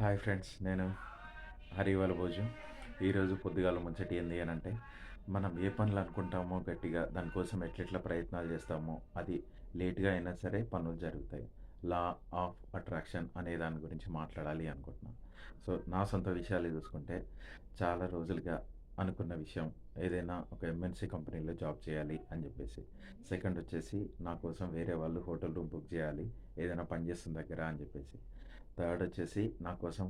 Hi friends, నేను హరివల భోజు. ఈరోజు పొద్దుగాల ముచ్చట ఏంది అని అంటే, మనం ఏ పనులు అనుకుంటామో గట్టిగా దానికోసం ఎట్లెట్లా ప్రయత్నాలు చేస్తామో అది లేట్గా అయినా సరే పనులు జరుగుతాయి. లా ఆఫ్ అట్రాక్షన్ అనే దాని గురించి మాట్లాడాలి అనుకుంటున్నాను. సో నా సొంత విషయాలు చూసుకుంటే చాలా రోజులుగా అనుకున్న విషయం ఏదైనా ఒక ఎంఎన్సి కంపెనీలో జాబ్ చేయాలి అని చెప్పేసి. సెకండ్ వచ్చేసి నా కోసం వేరే వాళ్ళు హోటల్ రూమ్ బుక్ చేయాలి ఏదైనా పని చేస్తున్న దగ్గర అని చెప్పేసి. థర్డ్ వచ్చేసి నా కోసం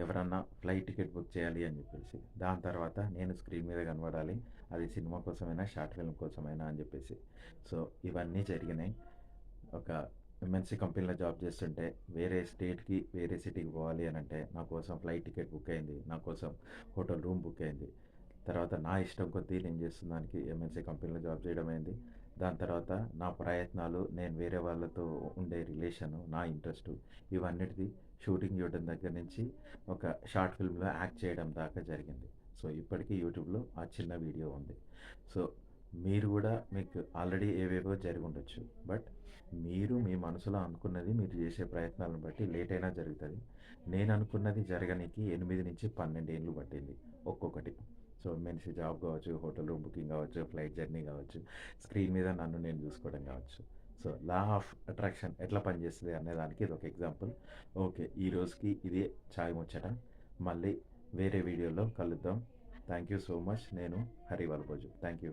ఎవరన్నా ఫ్లైట్ టికెట్ బుక్ చేయాలి అని చెప్పేసి. దాని తర్వాత నేను స్క్రీన్ మీద కనబడాలి, అది సినిమా కోసమైనా షార్ట్ ఫిల్మ్ కోసమైనా అని చెప్పేసి. సో ఇవన్నీ జరిగినాయి. ఒక ఎంఎన్సీ కంపెనీలో జాబ్ చేస్తుంటే వేరే స్టేట్కి వేరే సిటీకి పోవాలి అని అంటే నా కోసం ఫ్లైట్ టికెట్ బుక్ అయింది, నా కోసం హోటల్ రూమ్ బుక్ అయింది. తర్వాత నా ఇష్టం కొద్దీ నేను చేస్తున్న దానికి ఎంఎన్సీ కంపెనీలో జాబ్ చేయడం అయింది. దాని తర్వాత నా ప్రయత్నాలు, నేను వేరే వాళ్ళతో ఉండే రిలేషను, నా ఇంట్రెస్టు, ఇవన్నిటిది షూటింగ్ చూడడం దగ్గర నుంచి ఒక షార్ట్ ఫిల్మ్‌లో యాక్ట్ చేయడం దాకా జరిగింది. సో ఇప్పటికీ యూట్యూబ్‌లో ఆ చిన్న వీడియో ఉంది. సో మీరు గూడా మీకు ఆల్రెడీ ఏవేవో జరిగుండొచ్చు. బట్ మీరు మీ మనసులో అనుకున్నది మీరు చేసే ప్రయత్నాలను బట్టి లేట్ అయినా జరుగుతది. నేను అనుకున్నది జరగనీకి 8-12 ఏండ్లు పట్టింది ఒక్కొక్కటి. సో ఎంఎన్‌సీ జాబ్ కావచ్చు, హోటల్ రూమ్ బుకింగ్ కావచ్చు, ఫ్లైట్ జర్నీ కావచ్చు, స్క్రీన్ మీద నన్ను నేను చూసుకోవడం కావచ్చు. సో లా ఆఫ్ అట్రాక్షన్ ఎట్లా పనిచేస్తది అనే దానికి ఇదొక ఎగ్జాంపుల్. ఓకే. ఈ రోజుకి ఇదే చాయ్ ముచ్చట. మళ్ళీ వేరే వీడియోలో కలుద్దాం. Thank you so much. నేను హరి వలభోజు. Thank you.